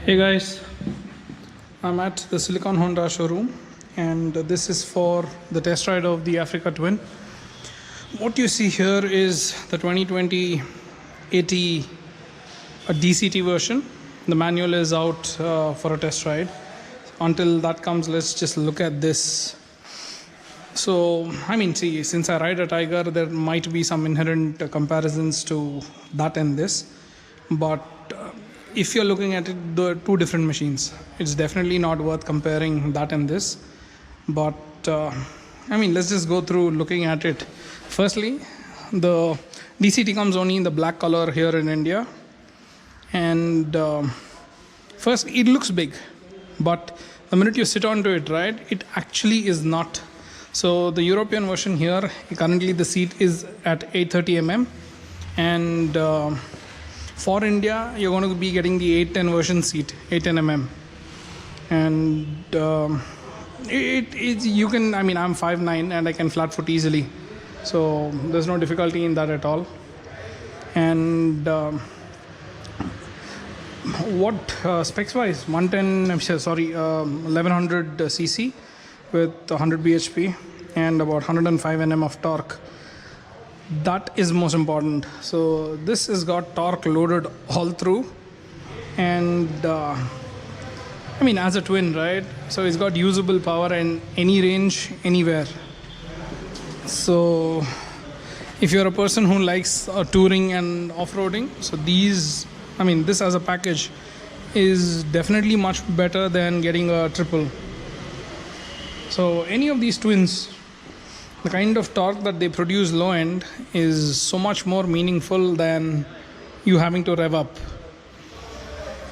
Hey guys, I'm at the siliconhonda showroom and this is for the test ride of the africatwin. What you see here is the 2020 80 DCT version. The manual is out for a test ride. Until that comes, let's just look at this. So, see, since I ride a Tiger, there might be some inherent comparisons to that and this. But if you're looking at it, the two different machines, it's definitely not worth comparing that and this. But let's just go through looking at it. Firstly, the DCT comes only in the black color here in India. And first, it looks big, but the minute you sit onto it, right, it actually is not. So the European version here, currently the seat is at 830 mm, and for India, you're going to be getting the 810 version seat, 810 mm, and you can. I'm 5'9" and I can flat foot easily, so there's no difficulty in that at all. And what specs wise, 1100 cc with 100 bhp and about 105 Nm of torque. That is most important. So this has got torque loaded all through, and as a twin, right, so it's got usable power in any range, anywhere. So if you're a person who likes touring and off-roading, so this as a package is definitely much better than getting a triple. So any of these twins, the kind of torque that they produce low end is so much more meaningful than you having to rev up.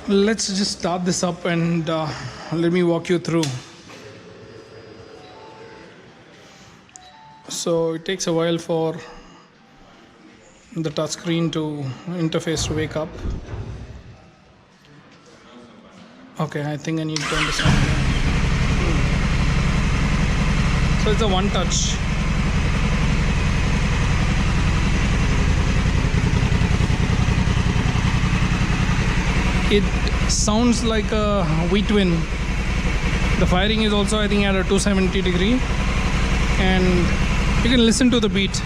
Let's just start this up and let me walk you through. So it takes a while for the touchscreen to interface to wake up. Okay, I think I need to understand. So it's a one touch. It sounds like a V-twin. The firing is also, I think, at a 270 degree, and you can listen to the beat.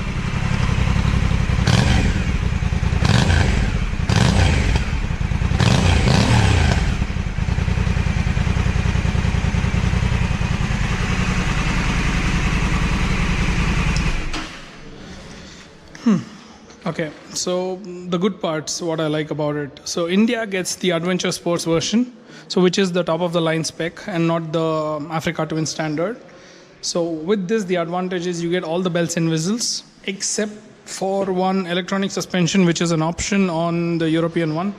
Okay, so the good parts, what I like about it. So India gets the adventuresports version, so which is the top of the line spec and not the africatwin standard. So with this, the advantage is you get all the bells and whistles except for one electronic suspension, which is an option on the European one.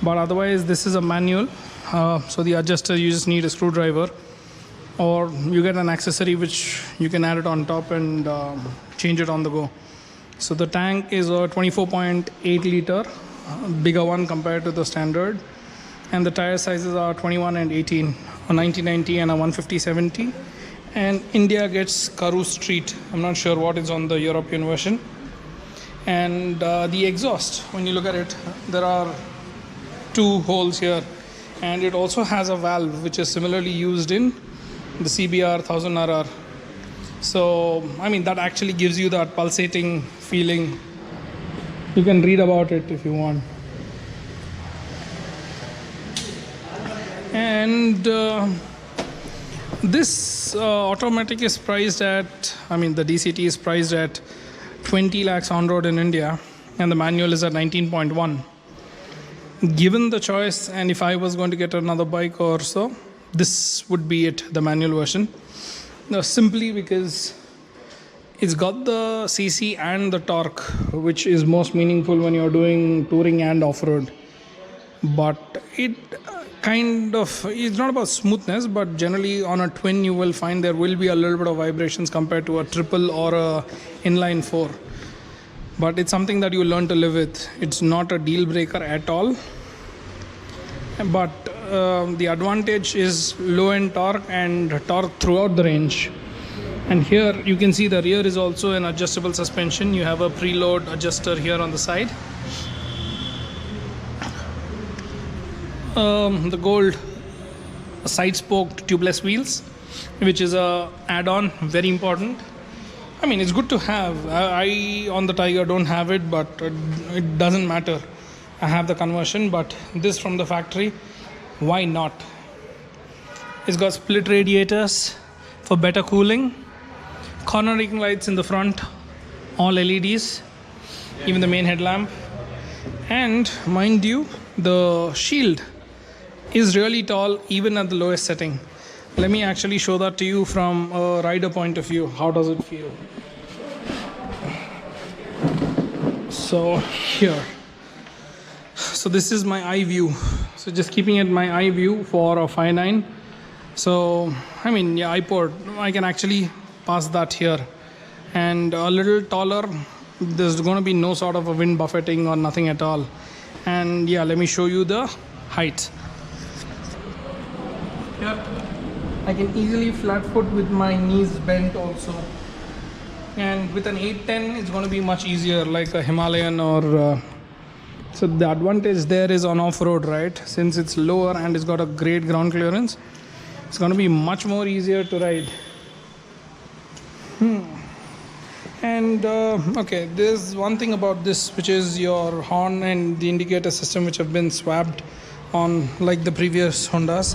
But otherwise, this is a manual. So the adjuster, you just need a screwdriver, or you get an accessory which you can add it on top and change it on the go. So the tank is a 24.8 liter, bigger one compared to the standard, and the tire sizes are 21 and 18, a 90/90 and a 150/70. And India gets Karu Street. I'm not sure what is on the European version. And the exhaust, when you look at it, there are two holes here, and it also has a valve which is similarly used in the CBR 1000RR. So that actually gives you that pulsating feeling. You can read about it if you want. And this automatic is priced at, the DCT is priced at 20 lakhs on road in India, and the manual is at 19.1. Given the choice, and if I was going to get another bike or so, this would be it, the manual version. No, simply because it's got the CC and the torque, which is most meaningful when you're doing touring and off-road. But it it's not about smoothness, but generally on a twin you will find there will be a little bit of vibrations compared to a triple or a inline 4. But it's something that you learn to live with. It's not a deal breaker at all. But the advantage is low end torque and torque throughout the range. And here you can see the rear is also an adjustable suspension. You have a preload adjuster here on the side. The gold side spoked tubeless wheels, which is a add-on, very important. I mean, it's good to have. I on the Tiger don't have it, but it doesn't matter. I have the conversion, but this from the factory, why not? It's got split radiators for better cooling, cornering lights in the front, all LEDs, even the main headlamp. And mind you, the shield is really tall even at the lowest setting. Let me actually show that to you from a rider point of view. How does it feel? So here, so this is my eye view. So just keeping it my eye view for a 5.9. So I mean, yeah, iPod, I can actually pass that here. And a little taller, there's going to be no sort of a wind buffeting or nothing at all. And yeah, let me show you the height. Here, I can easily flat foot with my knees bent also. And with an 810, it's going to be much easier, like a Himalayan or... So the advantage there is on off-road, right? Since it's lower and it's got a great ground clearance, it's going to be much more easier to ride. And okay, there's one thing about this, which is your horn and the indicator system, which have been swapped on like the previous Hondas.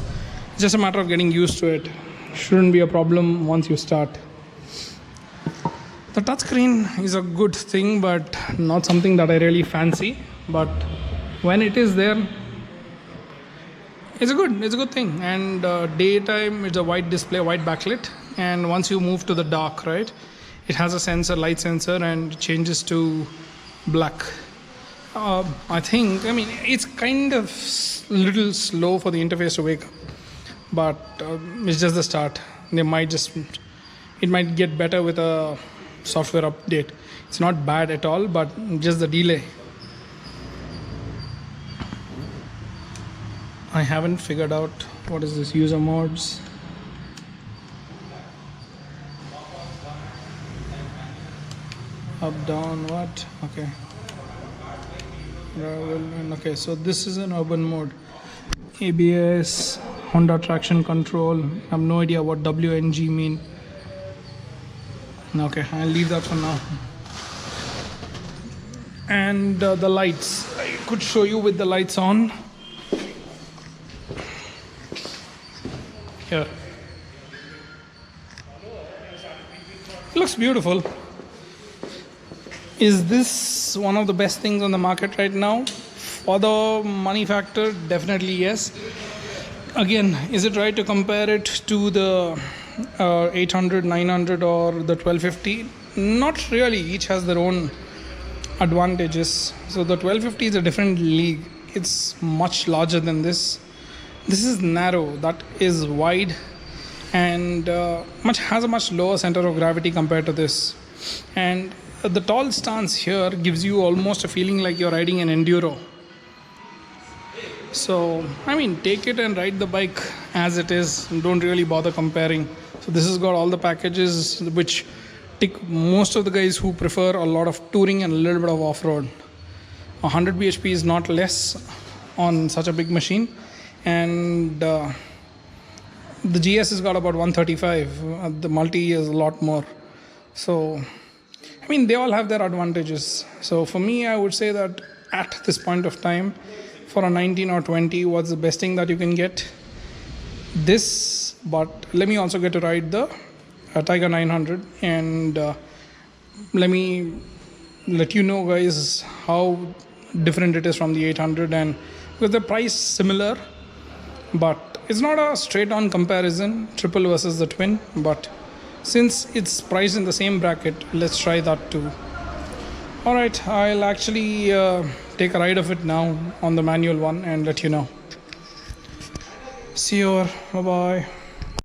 It's just a matter of getting used to it. Shouldn't be a problem once you start. The touchscreen is a good thing, but not something that I really fancy. But when it is there, it's a good thing. And daytime, it's a white display, white backlit. And once you move to the dark, right, it has a sensor, light sensor, and changes to black. I think, I mean, it's kind of little slow for the interface to wake up, but it's just the start. It might get better with a software update. It's not bad at all, but just the delay. I haven't figured out what is this user modes. Up, down, what? Okay. Okay, so this is an urban mode. ABS, Honda traction control. I have no idea what WNG mean. Okay, I'll leave that for now. And the lights, I could show you with the lights on. Here. It looks beautiful. Is this one of the best things on the market right now? For the money factor, definitely yes. Again, is it right to compare it to the 800, 900 or the 1250? Not really. Each has their own advantages. So the 1250 is a different league. It's much larger than this. This is narrow, that is wide, and has a much lower center of gravity compared to this. And the tall stance here gives you almost a feeling like you're riding an enduro. So I mean, take it and ride the bike as it is. Don't really bother comparing. So this has got all the packages which tick most of the guys who prefer a lot of touring and a little bit of off-road. 100 bhp is not less on such a big machine. And the GS has got about 135. The multi is a lot more. So I mean, they all have their advantages. So for me, I would say that at this point of time, for a 19 or 20, what's the best thing that you can get? This, but let me also get to ride the Tiger 900, and let me let you know, guys, how different it is from the 800. And with the price similar, but it's not a straight-on comparison, triple versus the twin. But since it's priced in the same bracket, let's try that too. All right, I'll actually take a ride of it now on the manual one and let you know. See you over. Bye-bye.